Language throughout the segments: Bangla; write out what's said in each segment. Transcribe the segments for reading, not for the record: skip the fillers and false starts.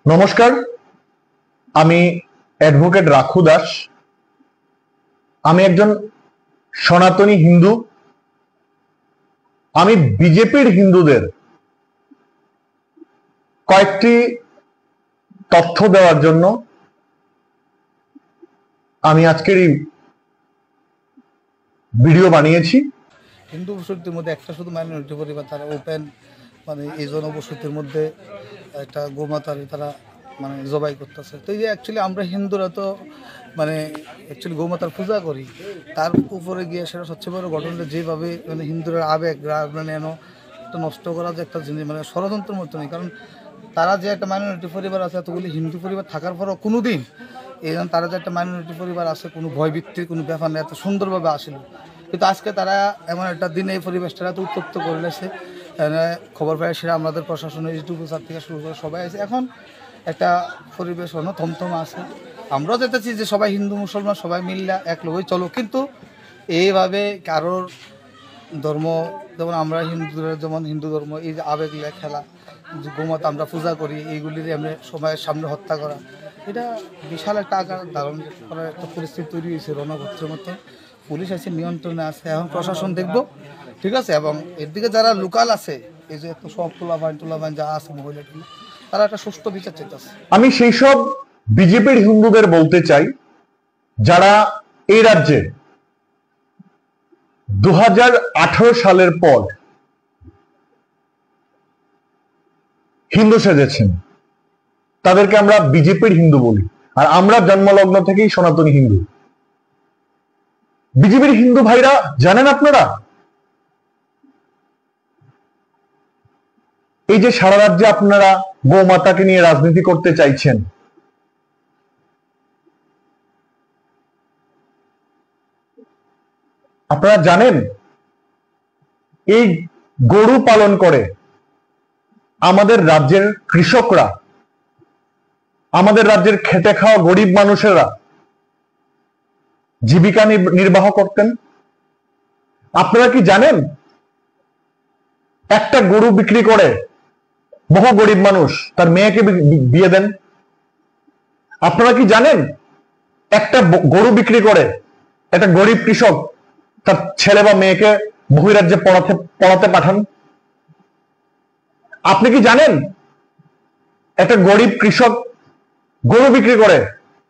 নমস্কার, আমি অ্যাডভোকেট রাখু দাস। আমি একজন সনাতনী হিন্দু। আমি বিজেপির হিন্দুদের কয়েকটি তথ্য দেওয়ার জন্য আমি আজকের এই ভিডিও বানিয়েছি। হিন্দু বসতির মধ্যে একটা শুধু মাইনরিটি পরিবার, তারা ওপেন এই জনবসতির মধ্যে একটা গোমাতার তারা জবাই করতেছে। তো এই যে অ্যাকচুয়ালি আমরা হিন্দুরা তো অ্যাকচুয়ালি গোমাতার পূজা করি, তার উপরে গিয়ে সেটা সবচেয়ে বড় ঘটনা যেভাবে হিন্দুরা আবেগ একটা নষ্ট করা যে একটা জিনিস ষড়যন্ত্রের মতো নেই। কারণ তারা যে একটা মাইনরিটি পরিবার আছে, এতগুলি হিন্দু পরিবার থাকার পরও কোনো দিন এই তারা যে একটা মাইনরিটি পরিবার আছে কোনো ভয়ভিত্তির কোনো ব্যাপার নেই, এত সুন্দরভাবে আসিল। কিন্তু আজকে তারা এমন একটা দিনে এই পরিবেশটা এত উত্তপ্ত করে লেছে। খবর পাই সেটা আমাদের প্রশাসনের ইউটিউব থেকে শুরু করে সবাই আছে। এখন একটা পরিবেশ থমথম আছে। আমরাও যেতেছি যে সবাই হিন্দু মুসলমান সবাই মিল্লা এক লোকই চলো, কিন্তু এইভাবে কারোর ধর্ম, যেমন আমরা হিন্দুদের যেমন হিন্দু ধর্ম, এই যে আবেগ খেলা, যে গোমাতা আমরা পূজা করি, এইগুলির এমনি সময়ের সামনে হত্যা করা, এটা বিশাল একটা আকার ধারণ করার একটা পরিস্থিতি তৈরি হয়েছে রণক্ষেত্রের মতো। পুলিশ আছে, নিয়ন্ত্রণে আছে, এখন প্রশাসন দেখবো, ঠিক আছে। এবং এর দিকে যারা লোকাল আছে, এই যে একটু সব টোলাবান যা আছে মহিলা, তারা একটা সুস্থ বিচার চাইতেছে। আমি সেই সব বিজেপির হিন্দুদের বলতে চাই যারা এই রাজ্যে 2018 সালের পর হিন্দু সেজেছেন, তাদেরকে আমরা বিজেপির হিন্দু বলি। আর আমরা জন্মলগ্ন থেকেই সনাতনী হিন্দু। বিজেপির হিন্দু ভাইরা জানেন আপনারা, এই যে সারা রাজ্যে আপনারা গোমাতাকে নিয়ে রাজনীতি করতে চাইছেন, আপনারা জানেন এই গরু পালন করে আমাদের রাজ্যের কৃষকরা, আমাদের রাজ্যের খেটে খাওয়া গরিব মানুষেরা জীবিকা নির্বাহ করতেন। আপনারা কি জানেন একটা গরু বিক্রি করে বহু গরিব মানুষ তার মেয়েকে বিয়ে দেন? আপনারা কি জানেন একটা গরু বিক্রি করে একটা গরিব কৃষক তার ছেলে বা মেয়েকে বহিরাজ্যে পড়াতে পাঠান? আপনি কি জানেন একটা গরিব কৃষক গরু বিক্রি করে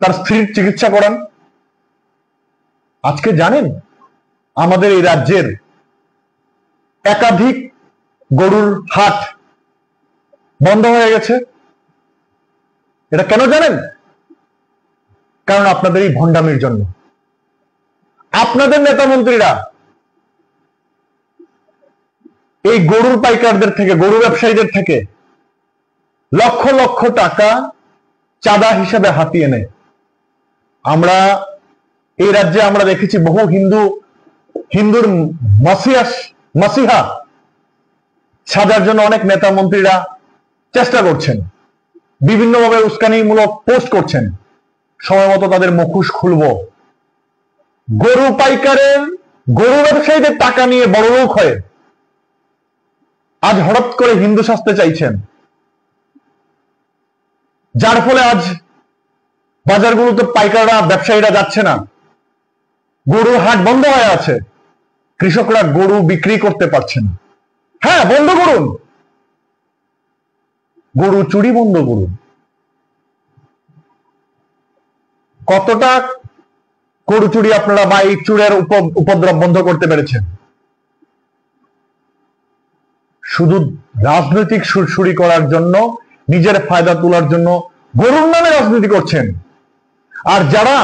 তার স্ত্রীর চিকিৎসা করান? আজকে জানেন আমাদের এই রাজ্যের একাধিক গরুর হাট বন্ধ হয়ে গেছে। এটা কেন জানেন? কারণ আপনাদের এই ভণ্ডামির জন্য। আপনাদের নেতা মন্ত্রীরা এই গরুর পাইকারদের থেকে, গরু ব্যবসায়ীদের থেকে লক্ষ লক্ষ টাকা চাঁদা হিসেবে হাতিয়ে নেয়। আমরা এই রাজ্যে আমরা দেখেছি বহু হিন্দুর মাসিহা সাজার জন্য অনেক নেতা মন্ত্রীরা চেষ্টা করছেন, বিভিন্নভাবে উস্কানিমূলক পোস্ট করছেন। সময় মতো তাদের মুখোশ খুলব। গরু পাইকারের, গরু ব্যবসায়ীদের টাকা নিয়ে বড়লোক হয়ে আজ হঠাৎ করে হিন্দু সাজতে চাইছেন, যার ফলে আজ বাজারগুলোতে পাইকাররা, ব্যবসায়ীরা যাচ্ছে না, গরুর হাট বন্ধ হয়ে আছে, কৃষকরা গরু বিক্রি করতে পারছে না। হ্যাঁ, বন্ধ করুন, গরু চুরি বন্ধ করুন। কতটা গরু চুরি আপনারা বা এই চুরের উপদ্রব বন্ধ করতে পেরেছেন? শুধু রাজনৈতিক সুরসুরি করার জন্য, নিজের ফায়দা তোলার জন্য গরুর নামে রাজনীতি করছেন। আর যারা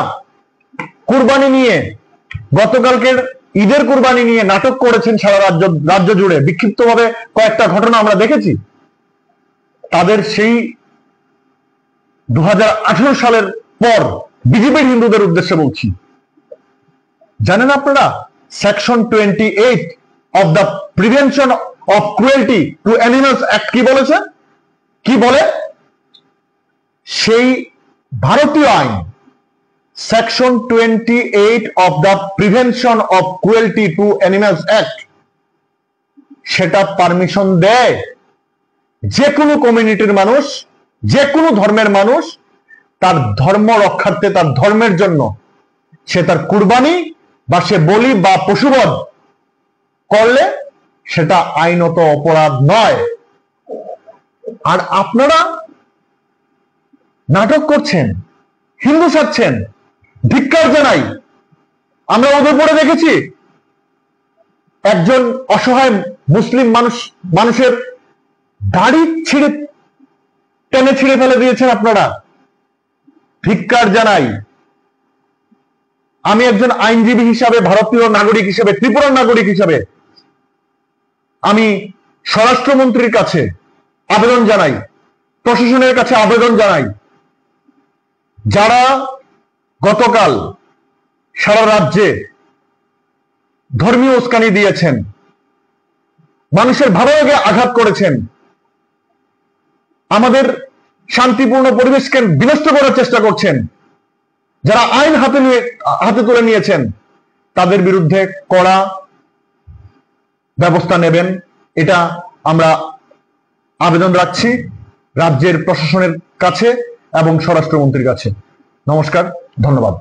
কুরবানি নিয়ে, গতকালকের ঈদের কুরবানি নিয়ে নাটক করেছেন সারা রাজ্য জুড়ে, বিক্ষিপ্তভাবে কয়েকটা ঘটনা আমরা দেখেছি, তাদের সেই 2018 সালের পর বিজেপির হিন্দুদের উদ্দেশ্যে বলছি, জানেন আপনারা section 28 of the prevention of cruelty to animals act কি বলেছে? কি বলে? সেই ভারতীয় আইন section 28 of the prevention of cruelty to animals act, সেটা পারমিশন দেয় যে কোনো কমিউনিটির মানুষ যে কোনো ধর্মের মানুষ তার ধর্ম রক্ষার্থে, তার ধর্মের জন্য সে তার কুরবানি বা সে বলি বা পশুবধ করলে সেটা আইনত অপরাধ নয়। আর আপনারা নাটক করছেন, হিন্দু সাজছেন, ধিক্কার জানাই। আমরা উদয়পুরে দেখেছি একজন অসহায় মুসলিম মানুষের দাড়ি টেনে ছিঁড়ে ফেলে দিয়েছেন আপনারা, ধিক্কার জানাই। আমি একজন আইনজীবী হিসাবে, ভারতীয় নাগরিক হিসাবে, ত্রিপুরার নাগরিক হিসাবে আমি স্বরাষ্ট্রমন্ত্রীর কাছে আবেদন জানাই, প্রশাসনের কাছে আবেদন জানাই, যারা গতকাল সারা রাজ্যে ধর্মীয় উস্কানি দিয়েছেন, মানুষের ভালোভাবে আঘাত করেছেন, আমাদের শান্তিপূর্ণ পরিবেশকে বিনষ্ট করার চেষ্টা করছেন, যারা আইন হাতে তুলে নিয়েছেন, তাদের বিরুদ্ধে কড়া ব্যবস্থা নেবেন, এটা আমরা আবেদন রাখছি রাজ্যের প্রশাসনের কাছে এবং স্বরাষ্ট্রমন্ত্রীর কাছে। নমস্কার, ধন্যবাদ।